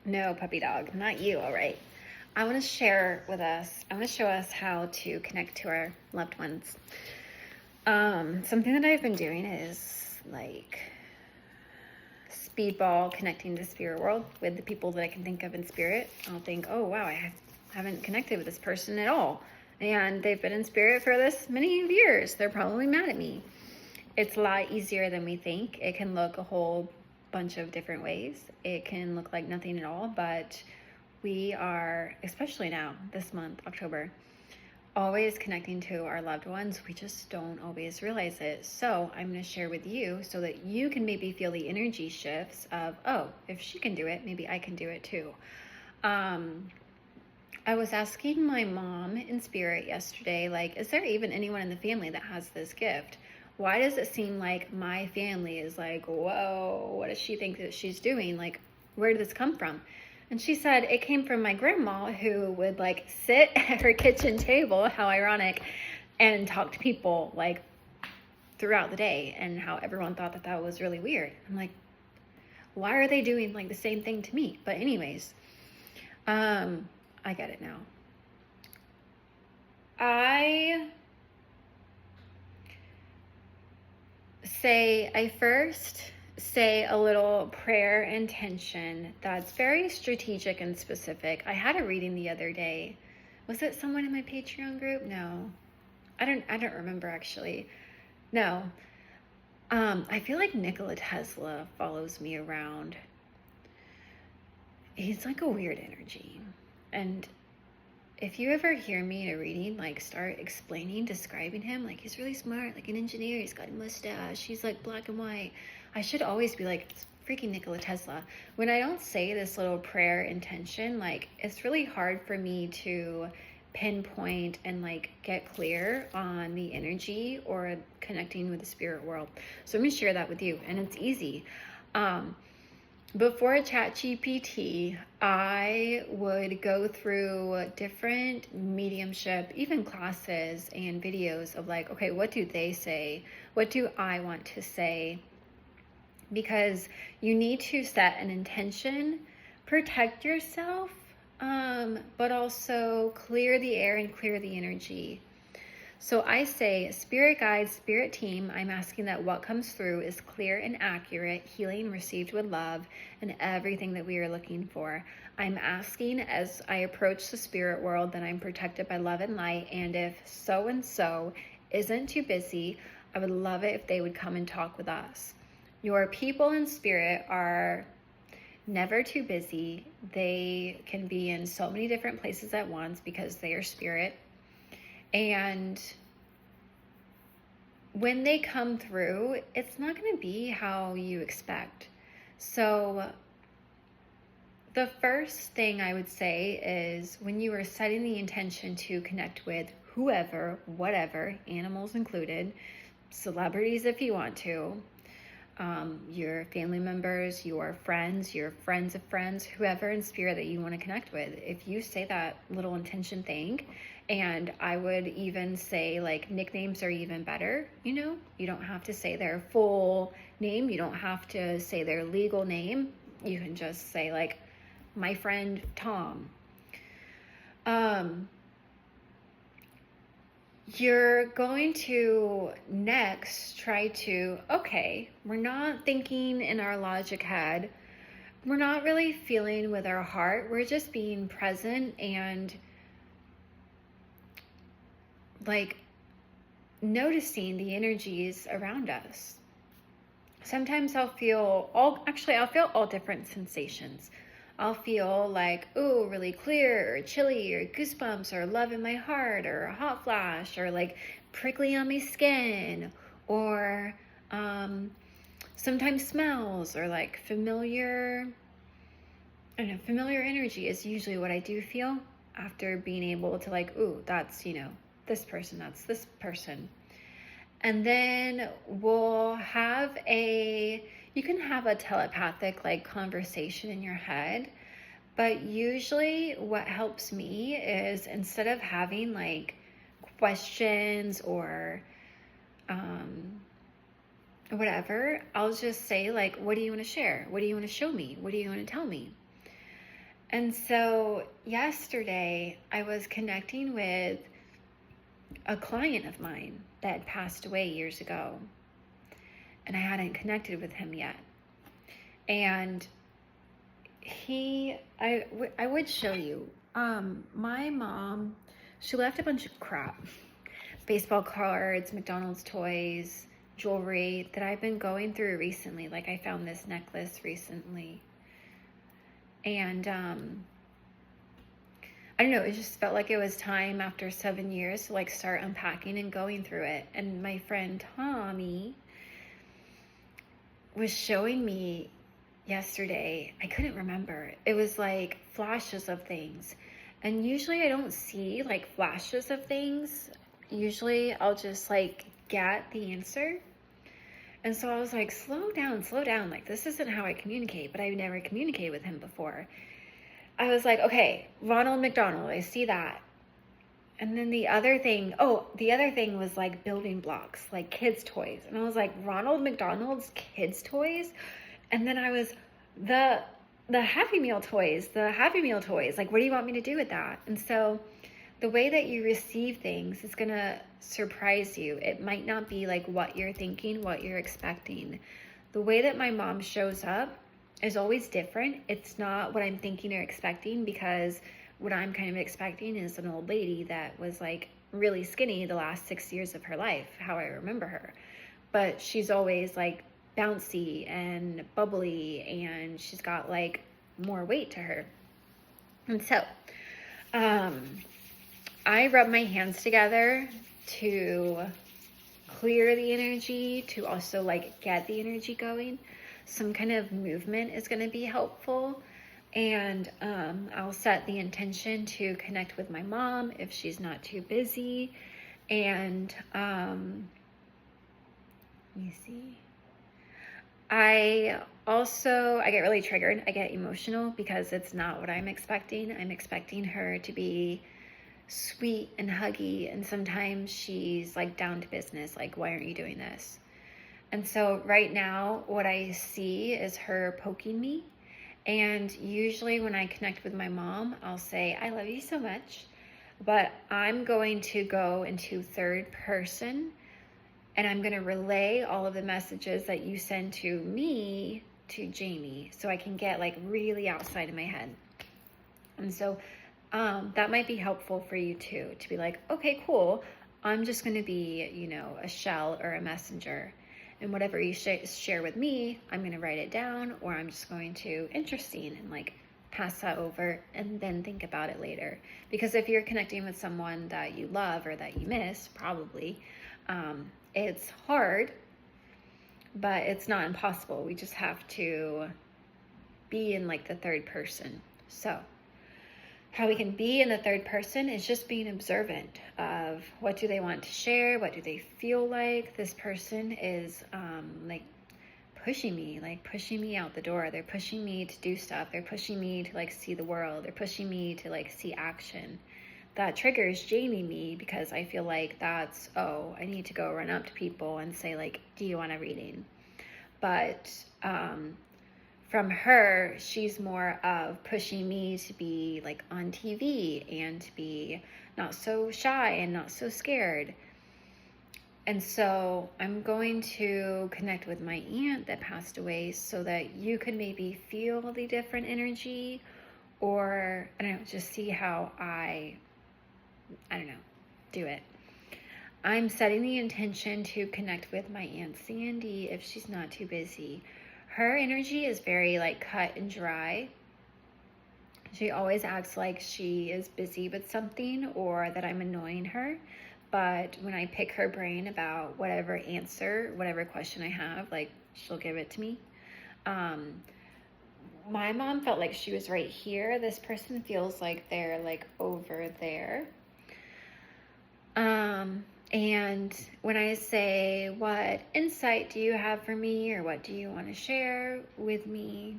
No, puppy dog, not you, all right. I want to show us how to connect to our loved ones. Something that I've been doing is like speedball connecting to the spirit world with the people that I can think of in spirit. I'll think, oh, wow, I haven't connected with this person at all. And they've been in spirit for this many years. They're probably mad at me. It's a lot easier than we think. It can look a whole bunch of different ways. It can look like nothing at all, but we are, especially now, this month, October, always connecting to our loved ones. We just don't always realize it. So I'm going to share with you so that you can maybe feel the energy shifts of, oh, if she can do it, maybe I can do it too. I was asking my mom in spirit yesterday, like, is there even anyone in the family that has this gift? Why does it seem like my family is like, whoa, what does she think that she's doing? Like, where did this come from? And she said it came from my grandma, who would like sit at her kitchen table, how ironic, and talk to people like throughout the day, and how everyone thought that that was really weird. I'm like, why are they doing like the same thing to me? But anyways, I get it now. I first say a little prayer intention that's very strategic and specific. I had a reading the other day. Was it someone in my Patreon group? No. I don't remember actually. No. I feel like Nikola Tesla follows me around. He's like a weird energy. And if you ever hear me in a reading, like start describing him, like he's really smart, like an engineer, he's got a mustache, he's like black and white, I should always be like, it's freaking Nikola Tesla. When I don't say this little prayer intention, like it's really hard for me to pinpoint and like get clear on the energy or connecting with the spirit world. So I'm gonna share that with you, and it's easy. Before ChatGPT, I would go through different mediumship, even classes and videos of like, okay, what do they say? What do I want to say? Because you need to set an intention, protect yourself, but also clear the air and clear the energy. So I say, spirit guides, spirit team, I'm asking that what comes through is clear and accurate, healing received with love, and everything that we are looking for. I'm asking as I approach the spirit world that I'm protected by love and light, and if so-and-so isn't too busy, I would love it if they would come and talk with us. Your people in spirit are never too busy. They can be in so many different places at once because they are spirit. And when they come through, it's not going to be how you expect. So the first thing I would say is when you are setting the intention to connect with whoever, whatever, animals included, celebrities if you want to, your family members, your friends of friends, whoever in spirit that you want to connect with. If you say that little intention thing, and I would even say like nicknames are even better, you don't have to say their full name. You don't have to say their legal name. You can just say like, my friend Tom. You're going to next try to, okay, we're not thinking in our logic head. We're not really feeling with our heart. We're just being present and like noticing the energies around us. Sometimes I'll feel all different sensations. I'll feel like, ooh, really clear or chilly or goosebumps or love in my heart or a hot flash or like prickly on my skin or sometimes smells or like familiar energy is usually what I do feel after being able to like, ooh, that's, this person, that's this person. And then you can have a telepathic like conversation in your head, but usually what helps me is instead of having like questions or whatever, I'll just say like, what do you want to share? What do you want to show me? What do you want to tell me? And so yesterday I was connecting with a client of mine that had passed away years ago, and I hadn't connected with him yet. And I would show you. My mom, she left a bunch of crap, baseball cards, McDonald's toys, jewelry that I've been going through recently. Like I found this necklace recently, and I don't know, it just felt like it was time after 7 years to like start unpacking and going through it. And my friend Tommy was showing me yesterday, I couldn't remember. It was like flashes of things. And usually I don't see like flashes of things. Usually I'll just like get the answer. And so I was like, slow down, slow down. Like, this isn't how I communicate, but I've never communicated with him before. I was like, okay, Ronald McDonald, I see that. And then the other thing was like building blocks, like kids' toys. And I was like, Ronald McDonald's kids' toys? And then I was, the Happy Meal toys, like, what do you want me to do with that? And so the way that you receive things is going to surprise you. It might not be like what you're thinking, what you're expecting. The way that my mom shows up is always different. It's not what I'm thinking or expecting, because what I'm kind of expecting is an old lady that was like really skinny the last 6 years of her life, how I remember her. But she's always like bouncy and bubbly, and she's got like more weight to her. And so, I rub my hands together to clear the energy, to also like get the energy going. Some kind of movement is going to be helpful. And I'll set the intention to connect with my mom if she's not too busy. And let me see. I get really triggered. I get emotional because it's not what I'm expecting. I'm expecting her to be sweet and huggy, and sometimes she's like down to business, like, why aren't you doing this? And so right now what I see is her poking me. And usually when I connect with my mom, I'll say, I love you so much, but I'm going to go into third person, and I'm going to relay all of the messages that you send to me to Jamie, so I can get like really outside of my head. And so that might be helpful for you too, to be like, okay, cool. I'm just going to be, a shell or a messenger. And whatever you share with me, I'm going to write it down, or I'm just going to interesting and like pass that over and then think about it later. Because if you're connecting with someone that you love or that you miss, probably, it's hard, but it's not impossible. We just have to be in like the third person. So how we can be in the third person is just being observant of what do they want to share, what do they feel like. This person is like pushing me out the door. They're pushing me to do stuff. They're pushing me to like see the world. They're pushing me to like see action. That triggers Jamie me, because I feel like that's, I need to go run up to people and say like, do you want a reading? But from her, she's more of pushing me to be like on TV and to be not so shy and not so scared. And so I'm going to connect with my aunt that passed away so that you could maybe feel the different energy, or I don't know, just see how I don't know, do it. I'm setting the intention to connect with my Aunt Sandy if she's not too busy. Her energy is very like cut and dry. She always acts like she is busy with something or that I'm annoying her. But when I pick her brain about whatever question I have, like, she'll give it to me. My mom felt like she was right here. This person feels like they're like over there. And when I say, what insight do you have for me, or what do you want to share with me?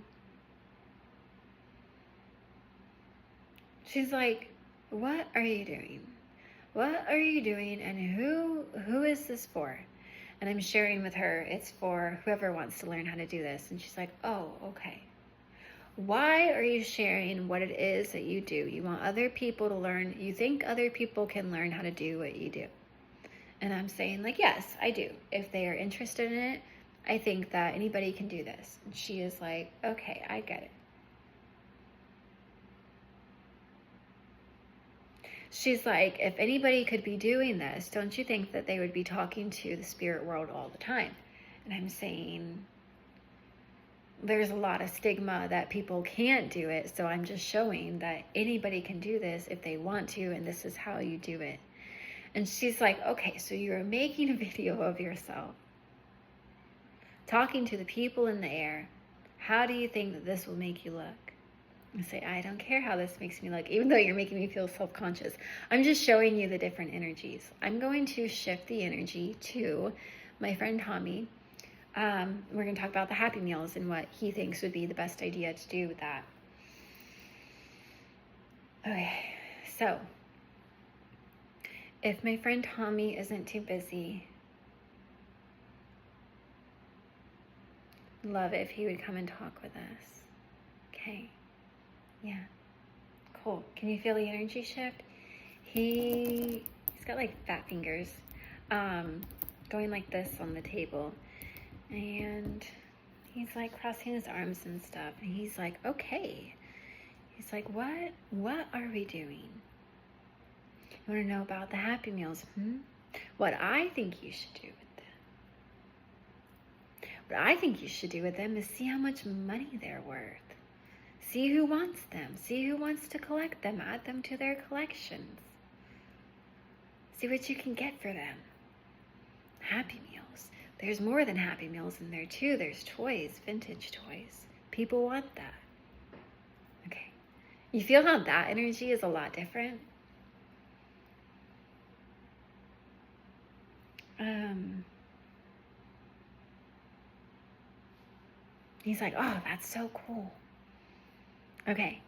She's like, what are you doing? What are you doing? And who is this for? And I'm sharing with her, it's for whoever wants to learn how to do this. And she's like, oh, okay. Why are you sharing what it is that you do? You want other people to learn. You think other people can learn how to do what you do. And I'm saying, like, yes, I do. If they are interested in it, I think that anybody can do this. And she is like, okay, I get it. She's like, if anybody could be doing this, don't you think that they would be talking to the spirit world all the time? And I'm saying, there's a lot of stigma that people can't do it. So I'm just showing that anybody can do this if they want to, and this is how you do it. And she's like, okay, so you're making a video of yourself talking to the people in the air. How do you think that this will make you look? I say, I don't care how this makes me look, even though you're making me feel self-conscious. I'm just showing you the different energies. I'm going to shift the energy to my friend Tommy. We're going to talk about the Happy Meals and what he thinks would be the best idea to do with that. Okay, so if my friend Tommy isn't too busy, love it if he would come and talk with us. Okay. Yeah. Cool. Can you feel the energy shift? He's got like fat fingers, going like this on the table, and he's like crossing his arms and stuff, and he's like, okay. He's like, what are we doing? You want to know about the Happy Meals? What I think you should do with them. What I think you should do with them is see how much money they're worth. See who wants them. See who wants to collect them. Add them to their collections. See what you can get for them. Happy Meals. There's more than Happy Meals in there too. There's toys, vintage toys. People want that. Okay. You feel how that energy is a lot different? He's like, oh, that's so cool. Okay.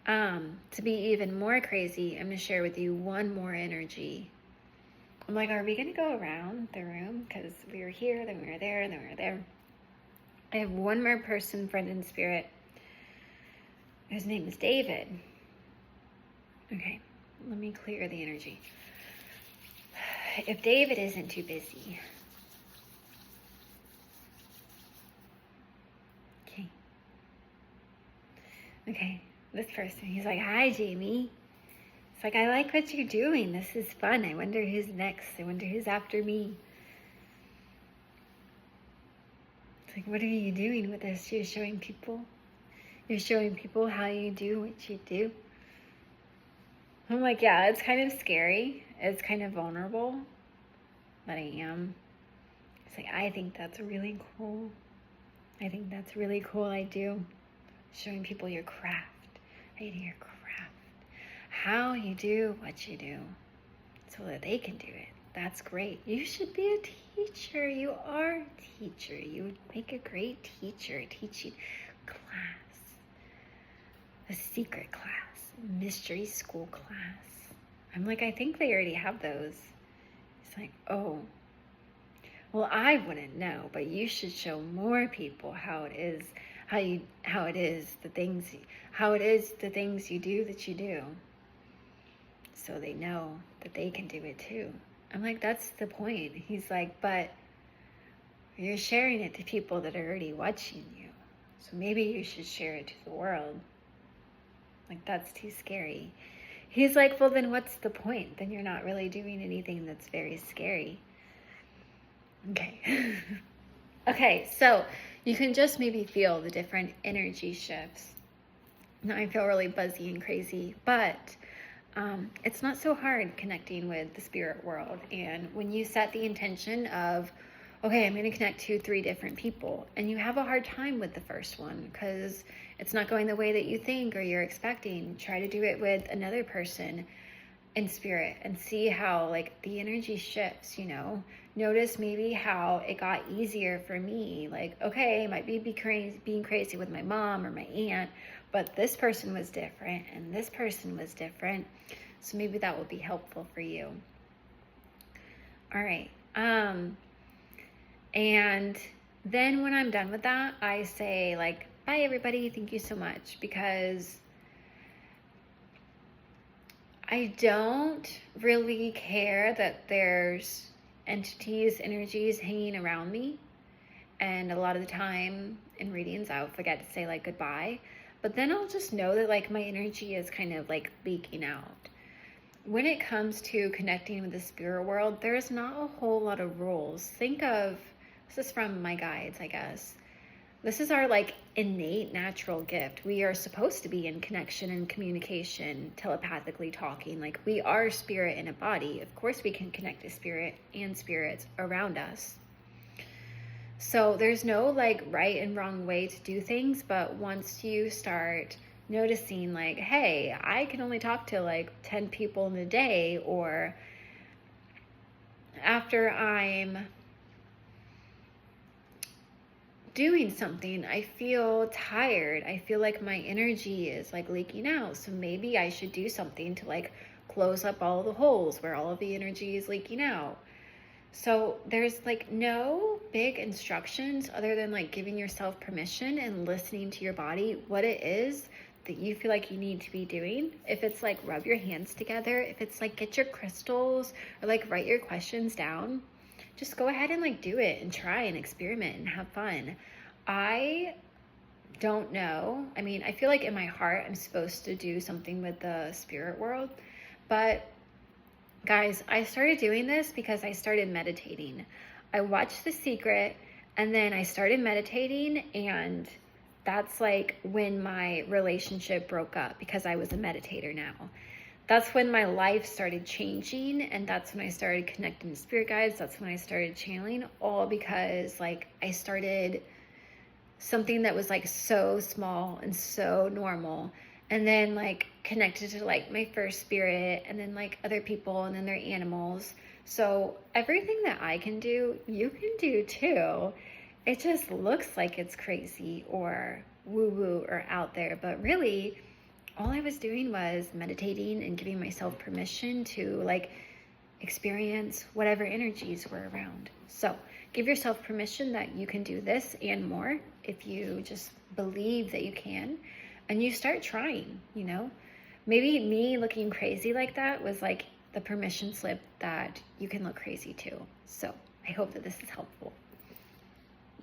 To be even more crazy, I'm going to share with you one more energy. I'm like, are we going to go around the room? Because we were here, then we were there, and then we were there. I have one more person, friend in spirit. His name is David. Okay, let me clear the energy. If David isn't too busy. Okay, this person, he's like, hi, Jamie. It's like, I like what you're doing. This is fun. I wonder who's next. I wonder who's after me. It's like, what are you doing with this? You're showing people how you do what you do. I'm like, yeah, it's kind of scary. It's kind of vulnerable, but I am. It's like, I think that's really cool. I think that's really cool. I do. Showing people your craft. How you do your craft. How you do what you do. So that they can do it. That's great. You should be a teacher. You are a teacher. You would make a great teacher. A teaching class. A secret class. Mystery school class. I'm like, I think they already have those. It's like, oh. Well, I wouldn't know, but you should show more people how it is the things you do that you do, so they know that they can do it too. I'm like, that's the point. He's like, but you're sharing it to people that are already watching you, so maybe you should share it to the world. Like, that's too scary. He's like, well, then what's the point? Then you're not really doing anything that's very scary. Okay. Okay, so you can just maybe feel the different energy shifts. Now I feel really buzzy and crazy, but it's not so hard connecting with the spirit world. And when you set the intention of, okay, I'm going to connect to 3 different people, and you have a hard time with the first one because it's not going the way that you think or you're expecting, try to do it with another person in spirit and see how like the energy shifts, you know. Notice maybe how it got easier for me. Like, okay, I might be being crazy with my mom or my aunt, but this person was different and this person was different. So maybe that will be helpful for you. All right. And then when I'm done with that, I say like, bye everybody. Thank you so much, because I don't really care that there's entities, energies hanging around me. And a lot of the time in readings, I'll forget to say like goodbye. But then I'll just know that like my energy is kind of like leaking out. When it comes to connecting with the spirit world, there's not a whole lot of rules. Think of, this is from my guides, I guess. This is our like innate natural gift. We are supposed to be in connection and communication, telepathically talking. Like, we are spirit in a body. Of course we can connect to spirit and spirits around us. So there's no like right and wrong way to do things, but once you start noticing like, hey, I can only talk to like 10 people in a day, or after I'm doing something, I feel tired. I feel like my energy is like leaking out. So maybe I should do something to like close up all the holes where all of the energy is leaking out. So there's like no big instructions other than like giving yourself permission and listening to your body, what it is that you feel like you need to be doing. If it's like rub your hands together, if it's like get your crystals, or like write your questions down, just go ahead and like do it and try and experiment and have fun. I don't know. I mean, I feel like in my heart I'm supposed to do something with the spirit world, but guys, I started doing this because I started meditating. I watched The Secret and then I started meditating, and that's like when my relationship broke up, because I was a meditator now. That's when my life started changing, and that's when I started connecting to spirit guides. That's when I started channeling, all because like I started something that was like so small and so normal, and then like connected to like my first spirit, and then like other people, and then their animals. So everything that I can do, you can do too. It just looks like it's crazy or woo-woo or out there, but really all I was doing was meditating and giving myself permission to like experience whatever energies were around. So give yourself permission that you can do this and more if you just believe that you can, and you start trying, you know. Maybe me looking crazy like that was like the permission slip that you can look crazy too. So I hope that this is helpful.